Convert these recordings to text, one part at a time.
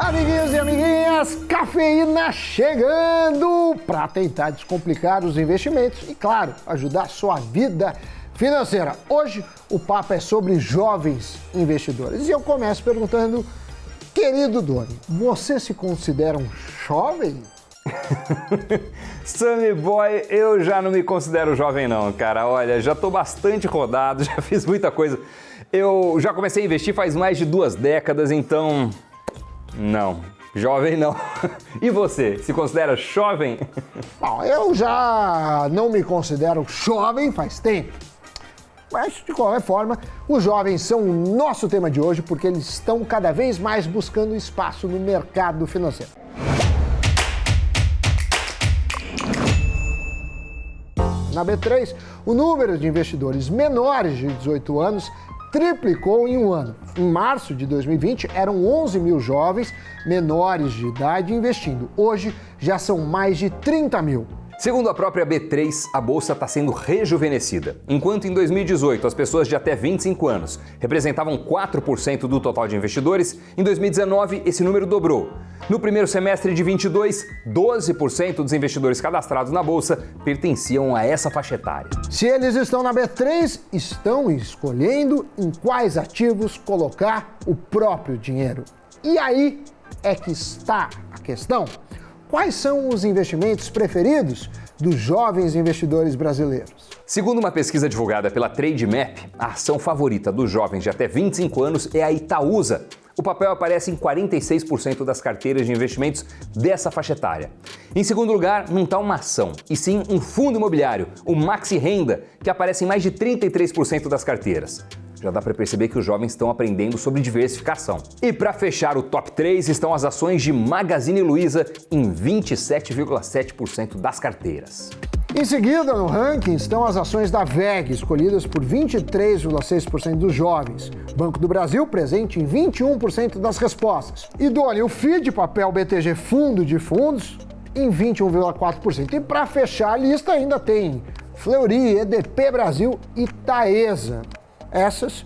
Amiguinhos e amiguinhas, cafeína chegando para tentar descomplicar os investimentos e, claro, ajudar a sua vida financeira. Hoje o papo é sobre jovens investidores e eu começo perguntando, querido Doni, você se considera um jovem? Sammy Boy, eu já não me considero jovem não, cara. Olha, já tô bastante rodado, já fiz muita coisa. Eu já comecei a investir faz mais de 2 décadas, então... Não, jovem não. E você, se considera jovem? Bom, eu já não me considero jovem faz tempo. Mas, de qualquer forma, os jovens são o nosso tema de hoje porque eles estão cada vez mais buscando espaço no mercado financeiro. Na B3, o número de investidores menores de 18 anos triplicou em um ano. Em março de 2020, eram 11 mil jovens menores de idade investindo. Hoje, já são mais de 30 mil. Segundo a própria B3, a bolsa está sendo rejuvenescida. Enquanto em 2018 as pessoas de até 25 anos representavam 4% do total de investidores, em 2019 esse número dobrou. No primeiro semestre de 2022, 12% dos investidores cadastrados na bolsa pertenciam a essa faixa etária. Se eles estão na B3, estão escolhendo em quais ativos colocar o próprio dinheiro. E aí é que está a questão. Quais são os investimentos preferidos dos jovens investidores brasileiros? Segundo uma pesquisa divulgada pela Trademap, a ação favorita dos jovens de até 25 anos é a Itaúsa. O papel aparece em 46% das carteiras de investimentos dessa faixa etária. Em segundo lugar, não está uma ação, e sim um fundo imobiliário, o Maxi Renda, que aparece em mais de 33% das carteiras. Já dá para perceber que os jovens estão aprendendo sobre diversificação. E para fechar o top 3 estão as ações de Magazine Luiza em 27,7% das carteiras. Em seguida, no ranking, estão as ações da VEG, escolhidas por 23,6% dos jovens. Banco do Brasil, presente em 21% das respostas. E Doni, o FII de papel BTG Fundo de Fundos, em 21,4%. E para fechar a lista ainda tem Fleury, EDP Brasil e Taesa. Essas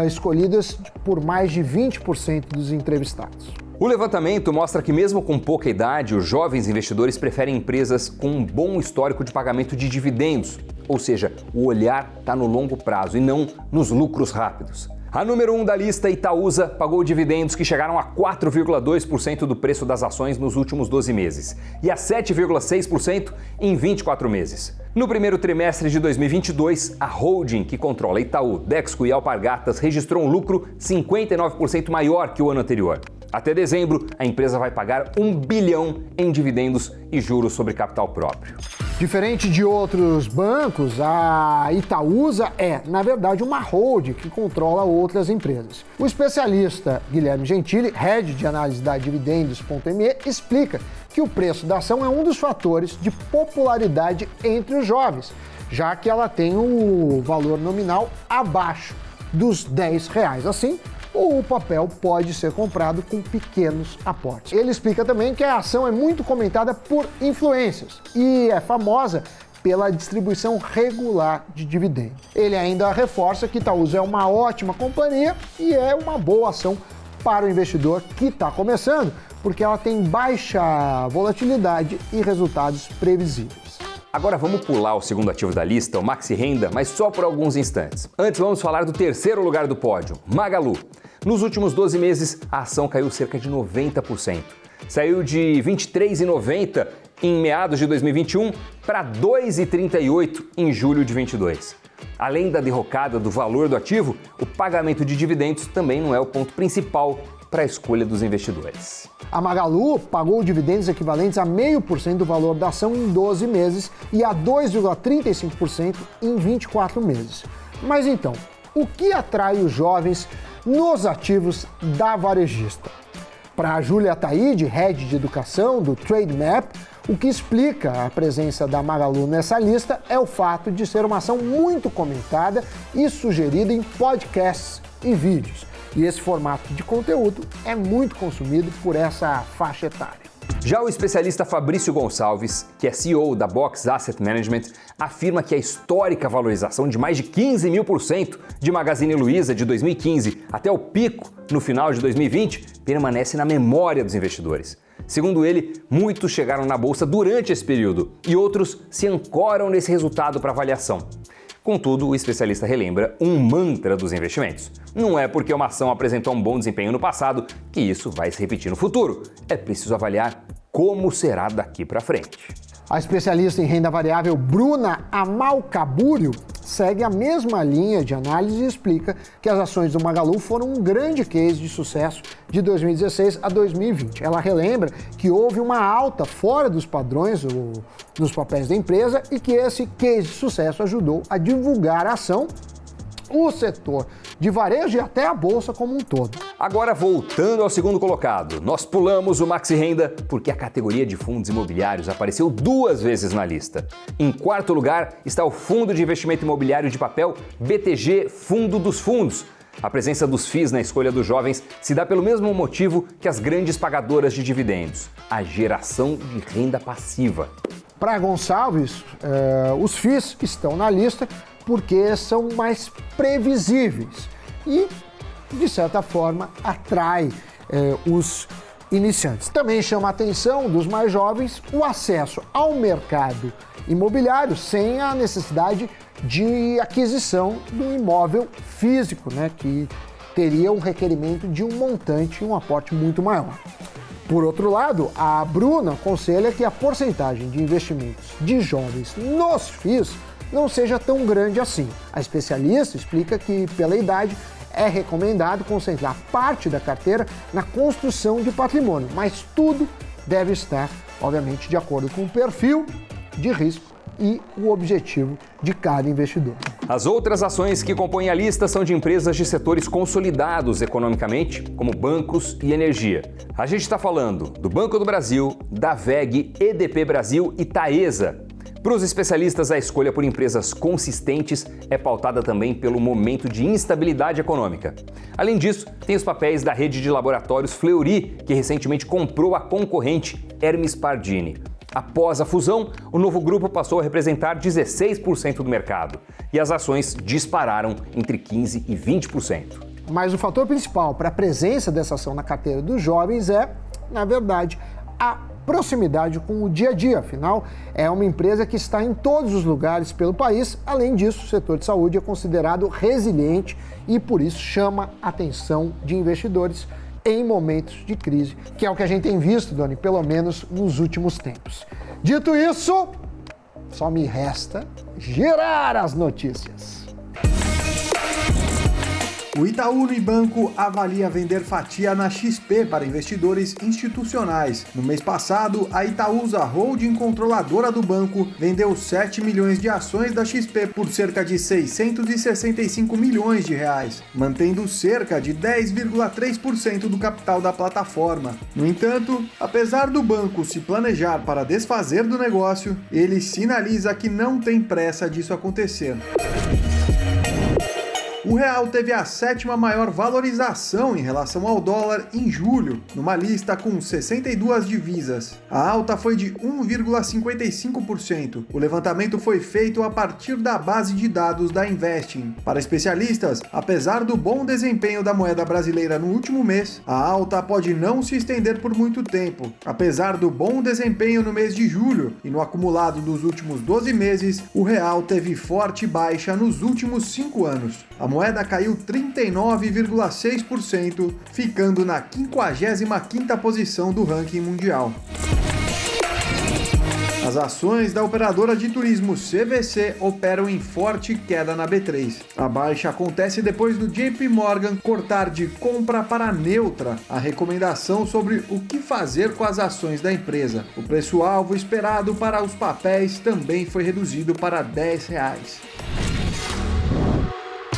escolhidas por mais de 20% dos entrevistados. O levantamento mostra que mesmo com pouca idade, os jovens investidores preferem empresas com um bom histórico de pagamento de dividendos, ou seja, o olhar está no longo prazo e não nos lucros rápidos. A número 1 da lista, Itaúsa, pagou dividendos que chegaram a 4,2% do preço das ações nos últimos 12 meses e a 7,6% em 24 meses. No primeiro trimestre de 2022, a holding que controla Itaú, Dexco e Alpargatas registrou um lucro 59% maior que o ano anterior. Até dezembro, a empresa vai pagar 1 bilhão em dividendos e juros sobre capital próprio. Diferente de outros bancos, a Itaúsa é, na verdade, uma holding que controla outras empresas. O especialista Guilherme Gentili, head de análise da Dividendos.me, explica que o preço da ação é um dos fatores de popularidade entre os jovens, já que ela tem o valor nominal abaixo dos R$10. Assim, o papel pode ser comprado com pequenos aportes. Ele explica também que a ação é muito comentada por influencers e é famosa pela distribuição regular de dividendos. Ele ainda reforça que Itaúsa é uma ótima companhia e é uma boa ação para o investidor que está começando, porque ela tem baixa volatilidade e resultados previsíveis. Agora vamos pular o segundo ativo da lista, o Maxi Renda, mas só por alguns instantes. Antes vamos falar do terceiro lugar do pódio, Magalu. Nos últimos 12 meses, a ação caiu cerca de 90%. Saiu de R$ 23,90 em meados de 2021 para R$ 2,38 em julho de 2022. Além da derrocada do valor do ativo, o pagamento de dividendos também não é o ponto principal para a escolha dos investidores. A Magalu pagou dividendos equivalentes a 0,5% do valor da ação em 12 meses e a 2,35% em 24 meses. Mas então, o que atrai os jovens nos ativos da varejista? Para a Júlia Taide, head de educação do Trademap, o que explica a presença da Magalu nessa lista é o fato de ser uma ação muito comentada e sugerida em podcasts e vídeos. E esse formato de conteúdo é muito consumido por essa faixa etária. Já o especialista Fabrício Gonçalves, que é CEO da Box Asset Management, afirma que a histórica valorização de mais de 15.000% de Magazine Luiza de 2015 até o pico no final de 2020 permanece na memória dos investidores. Segundo ele, muitos chegaram na bolsa durante esse período e outros se ancoram nesse resultado para avaliação. Contudo, o especialista relembra um mantra dos investimentos. Não é porque uma ação apresentou um bom desempenho no passado que isso vai se repetir no futuro. É preciso avaliar como será daqui para frente. A especialista em renda variável Bruna Amalcabúrio segue a mesma linha de análise e explica que as ações do Magalu foram um grande case de sucesso de 2016 a 2020. Ela relembra que houve uma alta fora dos padrões nos papéis da empresa e que esse case de sucesso ajudou a divulgar a ação, o setor de varejo e até a bolsa como um todo. Agora, voltando ao segundo colocado, nós pulamos o Maxi Renda porque a categoria de fundos imobiliários apareceu 2 vezes na lista. Em quarto lugar está o Fundo de Investimento Imobiliário de Papel BTG Fundo dos Fundos. A presença dos FIIs na escolha dos jovens se dá pelo mesmo motivo que as grandes pagadoras de dividendos, a geração de renda passiva. Para Gonçalves, os FIIs estão na lista porque são mais previsíveis e, de certa forma, atrai os iniciantes. Também chama a atenção dos mais jovens o acesso ao mercado imobiliário sem a necessidade de aquisição de um imóvel físico, que teria um requerimento de um montante e um aporte muito maior. Por outro lado, a Bruna aconselha que a porcentagem de investimentos de jovens nos FIIs não seja tão grande assim. A especialista explica que, pela idade, é recomendado concentrar parte da carteira na construção de patrimônio, mas tudo deve estar, obviamente, de acordo com o perfil de risco e o objetivo de cada investidor. As outras ações que compõem a lista são de empresas de setores consolidados economicamente, como bancos e energia. A gente está falando do Banco do Brasil, da VEG, EDP Brasil e Taesa. Para os especialistas, a escolha por empresas consistentes é pautada também pelo momento de instabilidade econômica. Além disso, tem os papéis da rede de laboratórios Fleury, que recentemente comprou a concorrente Hermes Pardini. Após a fusão, o novo grupo passou a representar 16% do mercado e as ações dispararam entre 15% e 20%. Mas o fator principal para a presença dessa ação na carteira dos jovens é, na verdade, a proximidade com o dia a dia. Afinal, é uma empresa que está em todos os lugares pelo país. Além disso, o setor de saúde é considerado resiliente e, por isso, chama a atenção de investidores em momentos de crise, que é o que a gente tem visto, Doni, pelo menos nos últimos tempos. Dito isso, só me resta girar as notícias. O Itaú Unibanco avalia vender fatia na XP para investidores institucionais. No mês passado, a Itaúsa Holding, controladora do banco, vendeu 7 milhões de ações da XP por cerca de 665 milhões de reais, mantendo cerca de 10,3% do capital da plataforma. No entanto, apesar do banco se planejar para desfazer do negócio, ele sinaliza que não tem pressa disso acontecer. O real teve a 7ª maior valorização em relação ao dólar em julho, numa lista com 62 divisas. A alta foi de 1,55%. O levantamento foi feito a partir da base de dados da Investing. Para especialistas, apesar do bom desempenho da moeda brasileira no último mês, a alta pode não se estender por muito tempo. Apesar do bom desempenho no mês de julho e no acumulado dos últimos 12 meses, o real teve forte baixa nos últimos 5 anos. A moeda caiu 39,6%, ficando na 55ª posição do ranking mundial. As ações da operadora de turismo CVC operam em forte queda na B3. A baixa acontece depois do JP Morgan cortar de compra para neutra a recomendação sobre o que fazer com as ações da empresa. O preço-alvo esperado para os papéis também foi reduzido para R$10.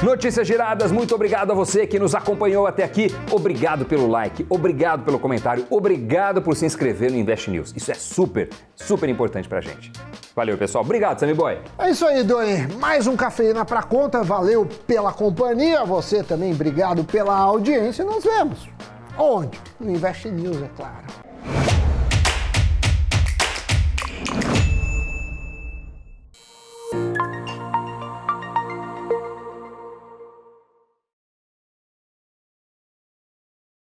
Notícias giradas, muito obrigado a você que nos acompanhou até aqui. Obrigado pelo like, obrigado pelo comentário, obrigado por se inscrever no Invest News. Isso é super importante pra gente. Valeu, pessoal. Obrigado, Sammy Boy. É isso aí, Doni. Mais um Cafeína pra Conta. Valeu pela companhia. Você também, obrigado pela audiência. Nos vemos. Onde? No Invest News, é claro.